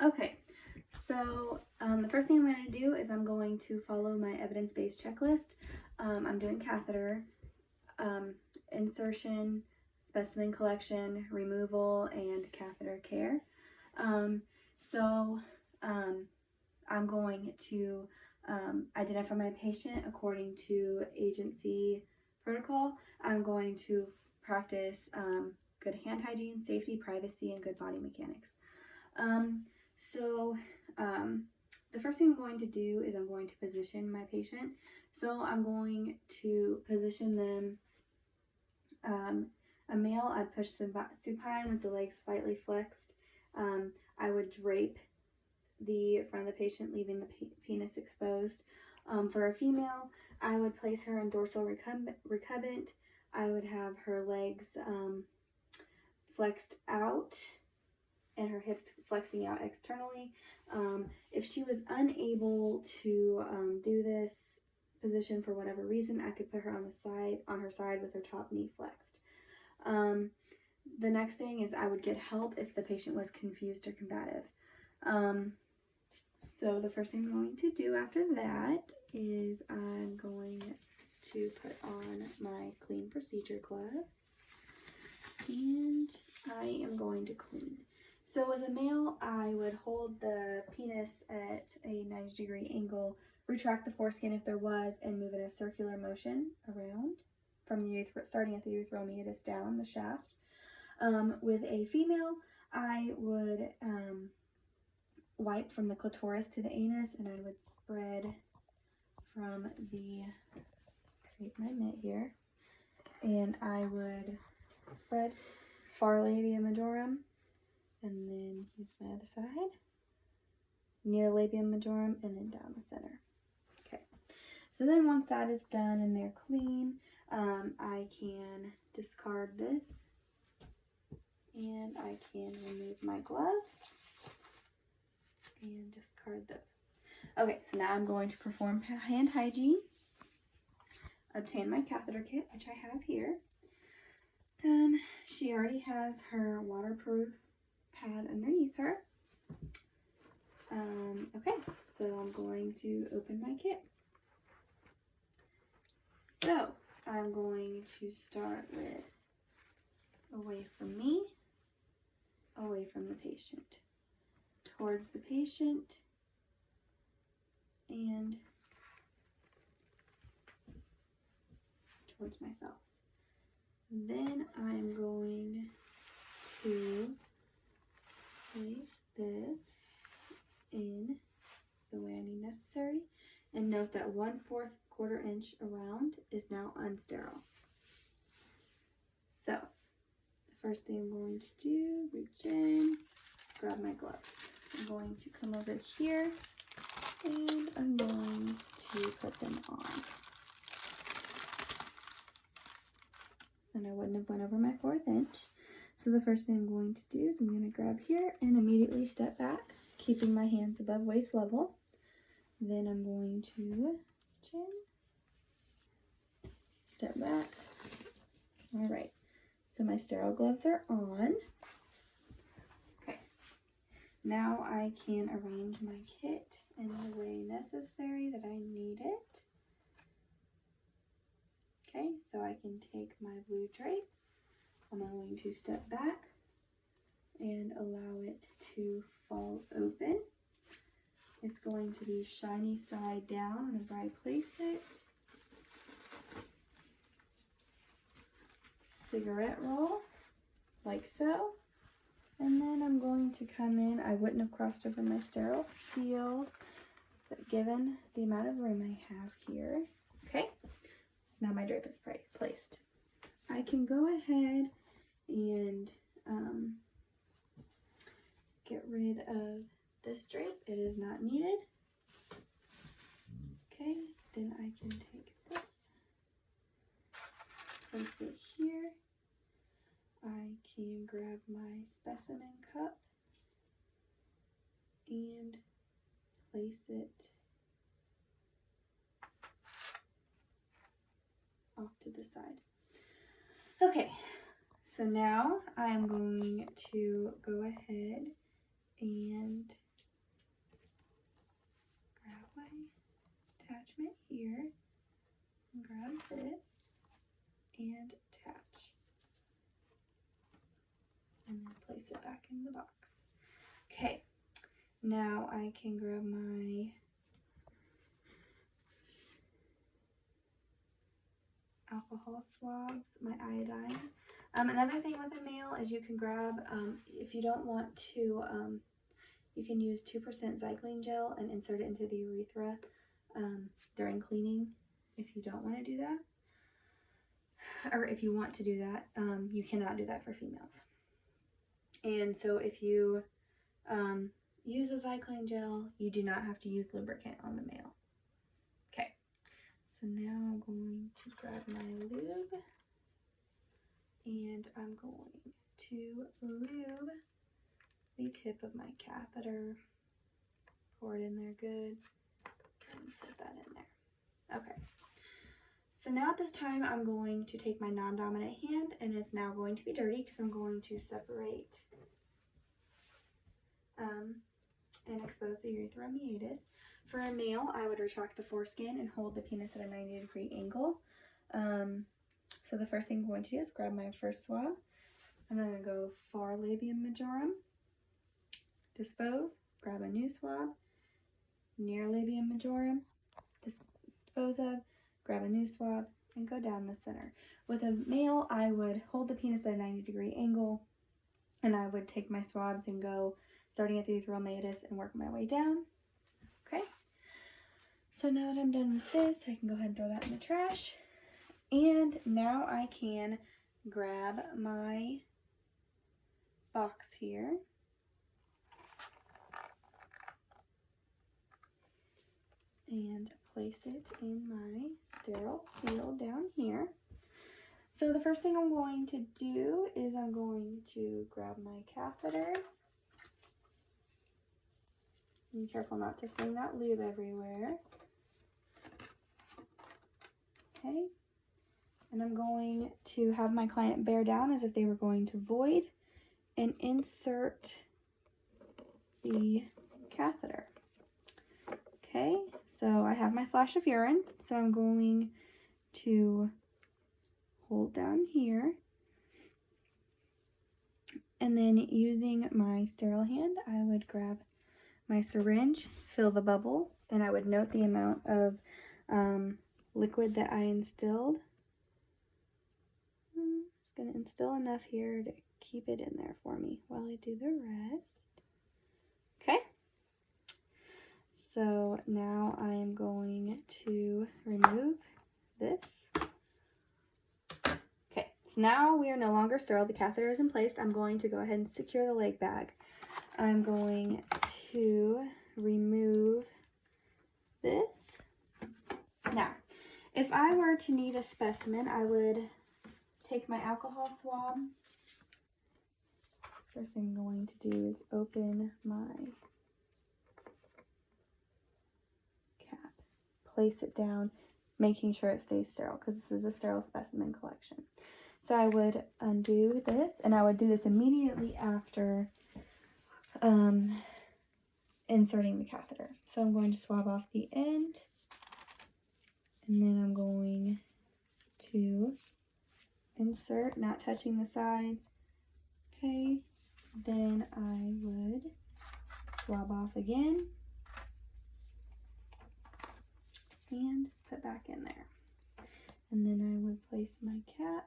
Okay, so the first thing I'm going to do is I'm going to follow my evidence-based checklist. I'm doing catheter, insertion, specimen collection, removal, and catheter care. I'm going to identify my patient according to agency protocol. I'm going to practice good hand hygiene, safety, privacy, and good body mechanics. The first thing I'm going to do is I'm going to position my patient. So I'm going to position them, a male, I'd push supine with the legs slightly flexed. I would drape the front of the patient, leaving the penis exposed. For a female, I would place her in dorsal recumbent. I would have her legs flexed out and her hips flexing out externally. If she was unable to do this position for whatever reason, I could put her on her side with her top knee flexed. The next thing is I would get help if the patient was confused or combative. So the first thing I'm going to do after that is I'm going to put on my clean procedure gloves, and I am going to clean. So with a male, I would hold the penis at a 90-degree angle, retract the foreskin if there was, and move in a circular motion around from the starting at the urethral meatus down the shaft. With a female, I would wipe from the clitoris to the anus, and I would spread from create my mitt here, and I would spread far labia majorum, and then use my other side, near labia majorum, and then down the center. Okay, so then once that is done and they're clean, I can discard this, and I can remove my gloves and discard those. Okay, so now I'm going to perform hand hygiene, obtain my catheter kit, which I have here. She already has her waterproof pad underneath her. Okay, so I'm going to open my kit. So I'm going to start with away from me, away from the patient, towards the patient, and towards myself. Then I'm going to place this in the way I need necessary, and note that 1/4 quarter inch around is now unsterile. So the first thing I'm going to do, reach in, grab my gloves. I'm going to come over here and I'm going to put them on. And I wouldn't have went over my 1/4 inch. So the first thing I'm going to do is I'm going to grab here and immediately step back, keeping my hands above waist level. Then I'm going to chin, step back. All right, so my sterile gloves are on. Okay, now I can arrange my kit in the way necessary that I need it. Okay, so I can take my blue drape. I'm going to step back and allow it to fall open. It's going to be shiny side down whenever I place it. Cigarette roll, like so. And then I'm going to come in. I wouldn't have crossed over my sterile field, but given the amount of room I have here, okay, so now my drape is placed. I can go ahead and get rid of this drape. It is not needed. Okay, then I can take this, place it here. I can grab my specimen cup and place it off to the side. Okay, so now I'm going to go ahead and attachment here, grab this, and attach. And then place it back in the box. Okay, now I can grab my alcohol swabs, my iodine. Another thing with a male is you can grab, if you don't want to, you can use 2% Zyklene gel and insert it into the urethra during cleaning if you don't want to do that. Or if you want to do that, you cannot do that for females. And so if you use a Zyklene gel, you do not have to use lubricant on the male. Okay, so now I'm going to grab my lube and I'm going to lube the tip of my catheter. Pour it in there good and set that in there. Okay. So now at this time, I'm going to take my non-dominant hand, and it's now going to be dirty because I'm going to separate and expose the urethra meatus. For a male, I would retract the foreskin and hold the penis at a 90-degree angle. So the first thing I'm going to do is grab my first swab. I'm going to go far labium majorum, dispose, grab a new swab, near labium majorum, dispose of, grab a new swab, and go down the center. With a male, I would hold the penis at a 90-degree angle, and I would take my swabs and go starting at the urethral meatus and work my way down. Okay, so now that I'm done with this, I can go ahead and throw that in the trash. And now I can grab my box here. And place it in my sterile field down here. So the first thing I'm going to do is I'm going to grab my catheter. Be careful not to fling that lube everywhere. Okay. And I'm going to have my client bear down as if they were going to void and insert the catheter. Okay, so I have my flash of urine, so I'm going to hold down here. And then using my sterile hand, I would grab my syringe, fill the bubble, and I would note the amount of liquid that I instilled. I'm just going to instill enough here to keep it in there for me while I do the rest. Okay. So now I'm going to remove this. Okay, so now we are no longer sterile. The catheter is in place. I'm going to go ahead and secure the leg bag. I'm going to remove this. Now, if I were to need a specimen, I would take my alcohol swab. First thing I'm going to do is open my cap, place it down, making sure it stays sterile because this is a sterile specimen collection. So I would undo this, and I would do this immediately after inserting the catheter. So I'm going to swab off the end, and then I'm going to insert, not touching the sides. Okay, then I would swab off again and put back in there. And then I would place my cap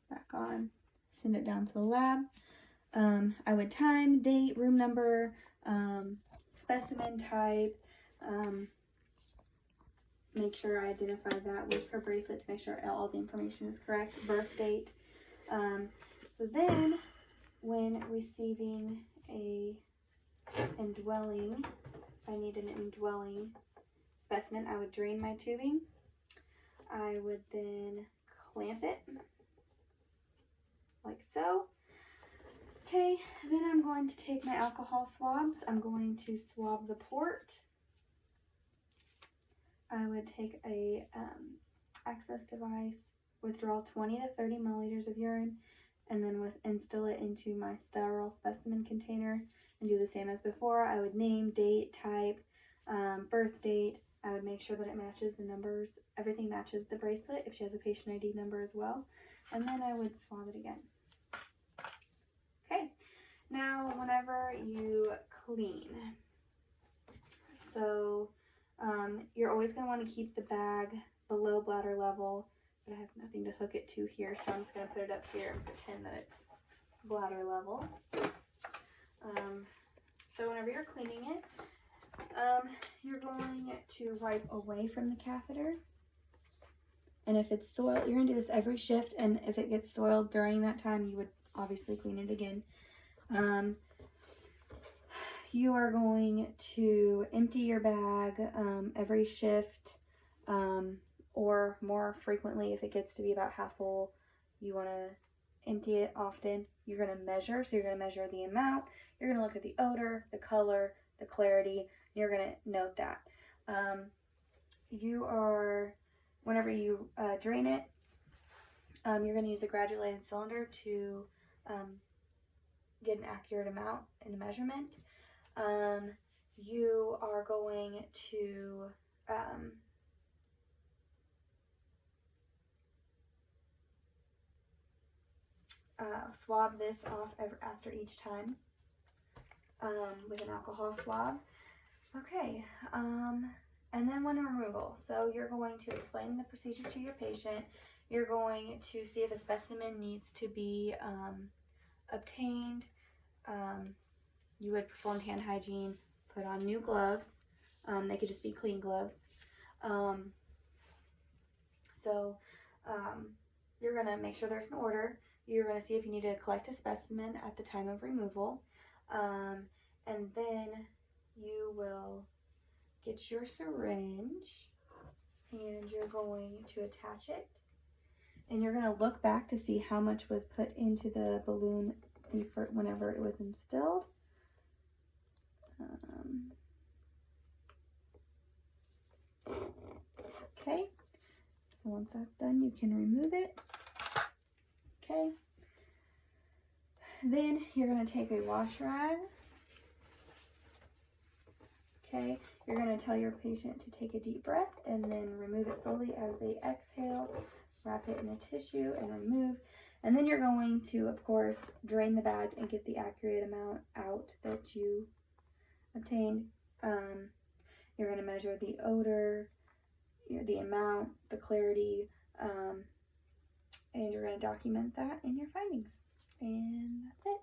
back on, send it down to the lab. I would time, date, room number, specimen type, make sure I identify that with her bracelet to make sure all the information is correct, birth date. So then when receiving a indwelling, if I need an indwelling specimen, I would drain my tubing. I would then clamp it like so. Okay, then I'm going to take my alcohol swabs. I'm going to swab the port. I would take a access device, withdraw 20 to 30 milliliters of urine, and then instill it into my sterile specimen container and do the same as before. I would name, date, type, birth date. I would make sure that it matches the numbers. Everything matches the bracelet if she has a patient ID number as well. And then I would swab it again. Okay, now whenever you clean, so you're always going to want to keep the bag below bladder level, but I have nothing to hook it to here, so I'm just going to put it up here and pretend that it's bladder level. So whenever you're cleaning it, you're going to wipe away from the catheter. And if it's soiled, you're going to do this every shift, and if it gets soiled during that time, you would obviously clean it again. You are going to empty your bag every shift, or more frequently if it gets to be about half full, you want to empty it often. You're going to measure, so you're going to measure the amount, you're going to look at the odor, the color, the clarity, and you're going to note that. Whenever you drain it, you're going to use a granulated cylinder to get an accurate amount and a measurement. You are going to swab this off after each time with an alcohol swab. Okay, and then when removal, so you're going to explain the procedure to your patient. You're going to see if a specimen needs to be obtained. You would perform hand hygiene, put on new gloves. They could just be clean gloves. You're going to make sure there's an order. You're going to see if you need to collect a specimen at the time of removal. And then you will get your syringe and you're going to attach it. And you're going to look back to see how much was put into the balloon whenever it was instilled. Okay, so once that's done, you can remove it. Okay, then you're going to take a wash rag. Okay, you're going to tell your patient to take a deep breath and then remove it slowly as they exhale. Wrap it in a tissue and remove. And then you're going to, of course, drain the bag and get the accurate amount out that you obtained. You're going to measure the odor, the amount, the clarity, and you're going to document that in your findings. And that's it.